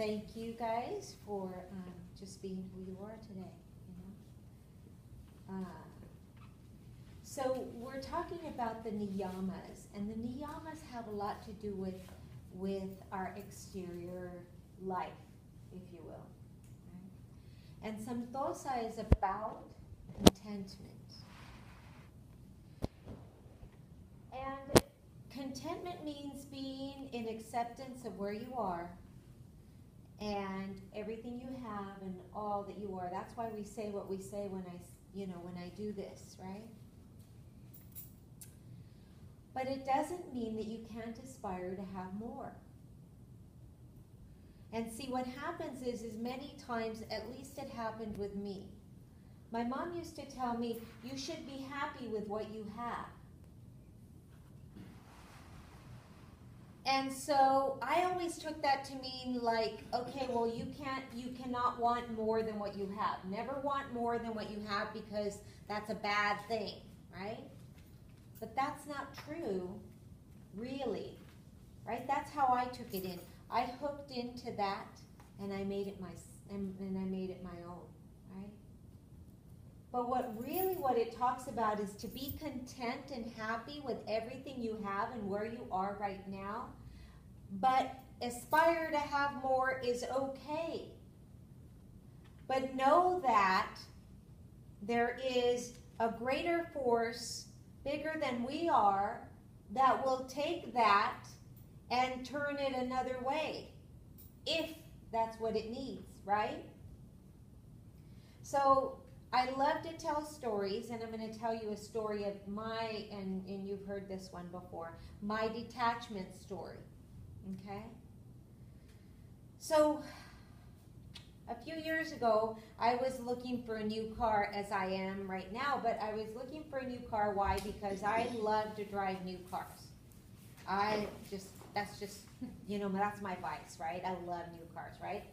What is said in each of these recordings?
thank you guys for just being who you are today. So we're talking about the niyamas, and the niyamas have a lot to do with our exterior life, if you will. Right? And Santosa is about contentment. And contentment means being in acceptance of where you are and everything you have and all that you are. That's why we say what we say when I do this, right? But it doesn't mean that you can't aspire to have more. And see, what happens is many times, at least it happened with me. My mom used to tell me, you should be happy with what you have. And so I always took that to mean like, okay, well, you cannot want more than what you have. Never want more than what you have because that's a bad thing, right? But that's not true, really, right? That's how I took it in. I hooked into that, and I made it my own, right? But what it talks about is to be content and happy with everything you have and where you are right now, but aspire to have more is okay. But know that there is a greater force, bigger than we are, that will take that and turn it another way, if that's what it needs, right? So I love to tell stories, and I'm going to tell you a story of and you've heard this one before, my detachment story, okay? So a few years ago, I was looking for a new car, as I am right now, but I was looking for a new car. Why? Because I love to drive new cars. That's just, that's my vice, right? I love new cars, right?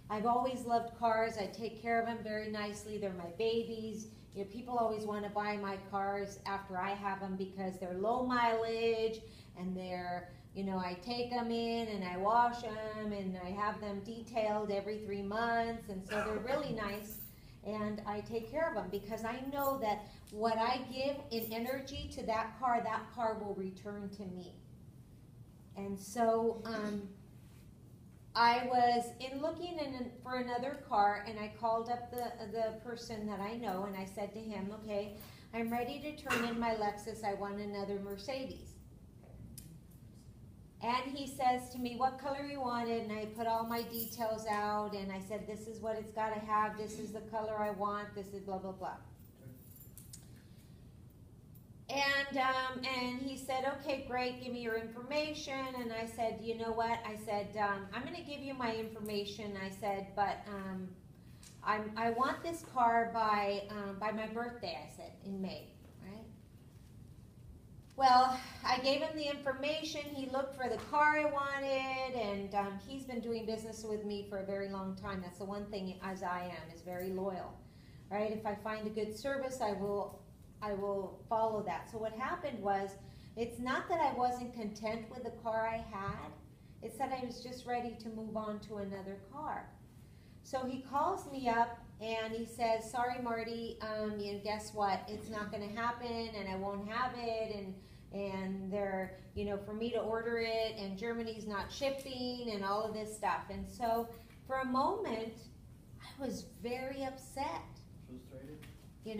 I've always loved cars. I take care of them very nicely. They're my babies. People always want to buy my cars after I have them because they're low mileage and they're, I take them in and I wash them and I have them detailed every 3 months, and so they're really nice, and I take care of them because I know that what I give in energy to that car will return to me. And so I was looking for another car, and I called up the person that I know, and I said to him, okay, I'm ready to turn in my Lexus. I want another Mercedes. And he says to me, what color you wanted? And I put all my details out, and I said, this is what it's got to have. This is the color I want. This is blah, blah, blah. And he said, okay, great, give me your information. And I said, you know what? I said, I'm going to give you my information. I said, but I want this car by my birthday, I said, in May, right? Well, I gave him the information. He looked for the car I wanted, and he's been doing business with me for a very long time. That's the one thing, as I am, is very loyal, right? If I find a good service, I will follow that. So what happened was, it's not that I wasn't content with the car I had, it's that I was just ready to move on to another car. So he calls me up and he says, sorry Marty, guess what, it's not going to happen and I won't have it, and they're, for me to order it, and Germany's not shipping and all of this stuff. And so for a moment, I was very upset. Frustrated?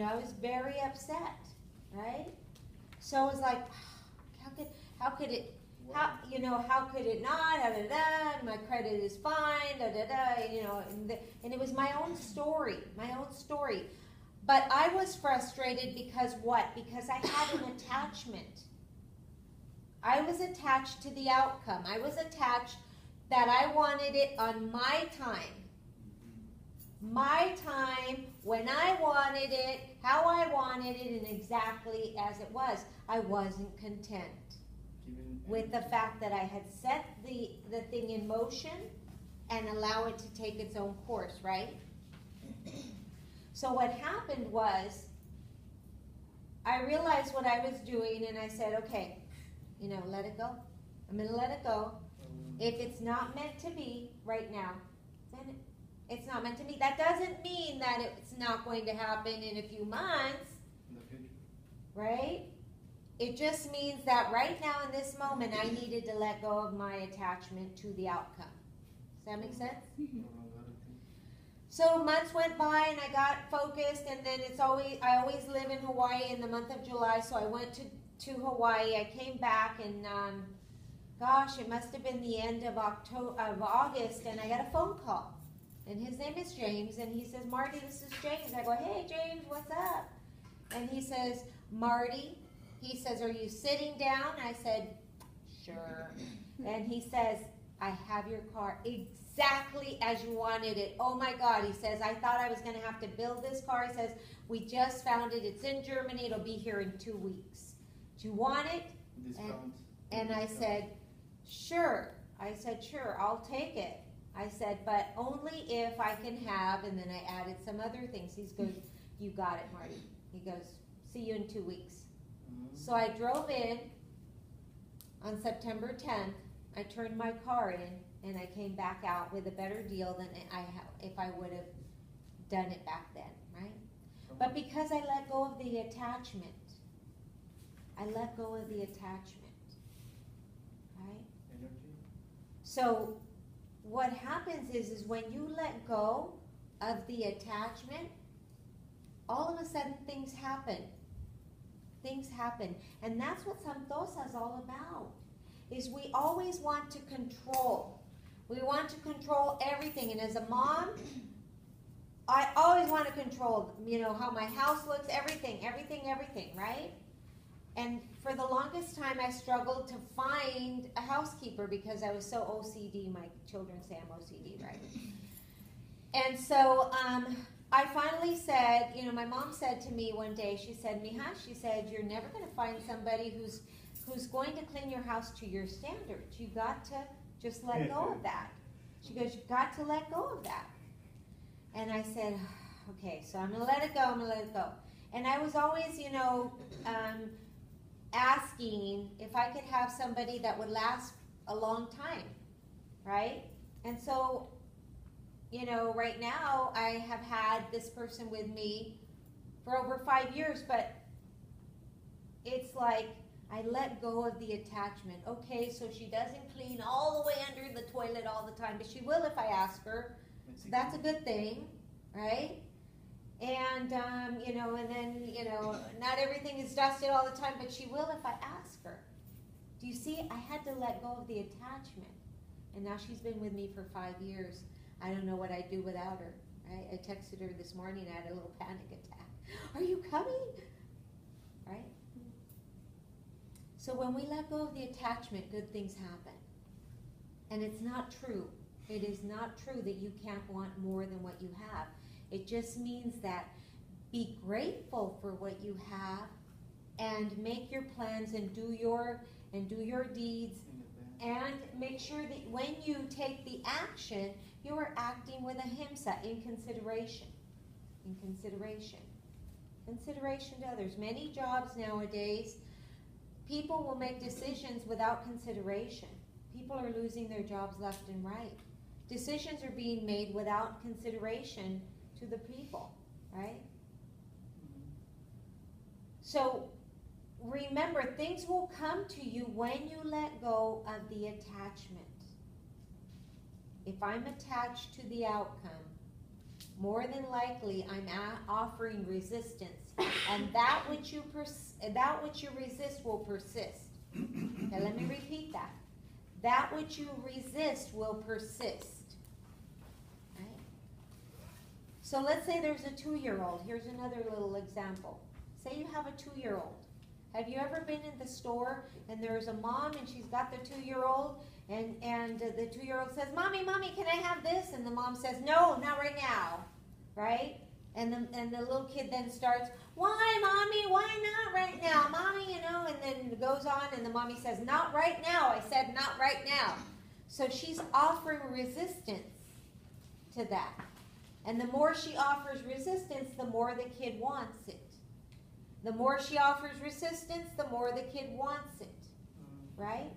I was very upset, right? So I was like, how could it not, da, da, da, my credit is fine, da, da, da, and it was my own story. But I was frustrated because what? Because I had an attachment. I was attached to the outcome. I was attached that I wanted it on my time. My time, when I wanted it, how I wanted it, and exactly as it was. I wasn't content with the fact that I had set the thing in motion and allow it to take its own course, right? So what happened was, I realized what I was doing, and I said, okay, let it go. I'm going to let it go. If it's not meant to be right now, then it's not meant to be. That doesn't mean that it's not going to happen in a few months, In the future. right? It just means that right now in this moment, I needed to let go of my attachment to the outcome. Does that make sense? So months went by and I got focused, and then I always live in Hawaii in the month of July, so I went to Hawaii. I came back and gosh, it must have been the end of August, and I got a phone call. And his name is James, and he says, Marty, this is James. I go, hey James, what's up? And he says, Marty, he says, are you sitting down? I said, sure. And he says, I have your car exactly as you wanted it. Oh my God, he says, I thought I was going to have to build this car. He says, we just found it. It's in Germany. It'll be here in 2 weeks. Do you want it? And I said, sure. I said, sure, I'll take it. I said, but only if I can have, and then I added some other things. He goes, you got it, Marty. He goes, see you in 2 weeks. So I drove in on September 10th. I turned my car in, and I came back out with a better deal than if I would have done it back then, right? But because I let go of the attachment, right? Energy. So what happens is when you let go of the attachment, all of a sudden things happen. Things happen. And that's what Santosa is all about. Is we always want to control. We want to control everything. And as a mom, I always want to control, how my house looks, everything, right? And for the longest time, I struggled to find a housekeeper because I was so OCD. My children say I'm OCD, right? And so I finally said, my mom said to me one day, she said, Mija, she said, you're never going to find somebody who's going to clean your house to your standards. You got to just let go of that. She goes, you've got to let go of that. And I said, okay, so I'm going to let it go. And I was always, asking if I could have somebody that would last a long time, right? And so, right now I have had this person with me for over 5 years, but it's like I let go of the attachment. Okay, so she doesn't clean all the way under the toilet all the time, but she will if I ask her. So that's a good thing, right? And, and then, not everything is dusted all the time, but she will if I ask her. Do you see? I had to let go of the attachment. And now she's been with me for 5 years. I don't know what I'd do without her, right? I texted her this morning. I had a little panic attack. Are you coming? Right? So when we let go of the attachment, good things happen. And it's not true. It is not true that you can't want more than what you have. It just means that be grateful for what you have and make your plans and do your deeds, and make sure that when you take the action, you are acting with ahimsa, in consideration. Consideration to others. Many jobs nowadays, people will make decisions without consideration. People are losing their jobs left and right. Decisions are being made without consideration to the people, right? So remember, things will come to you when you let go of the attachment. If I'm attached to the outcome, more than likely I'm offering resistance, and that which you resist will persist. Now let me repeat that. That which you resist will persist. So let's say there's a 2-year-old. Here's another little example. Say you have a 2-year-old. Have you ever been in the store and there's a mom and she's got the 2-year-old and the 2-year-old says, Mommy, can I have this? And the mom says, no, not right now, right? And the little kid then starts, why, Mommy? Why not right now? Mommy, and then it goes on and the mommy says, not right now. I said not right now. So she's offering resistance to that. And the more she offers resistance, the more the kid wants it. The more she offers resistance, the more the kid wants it, right?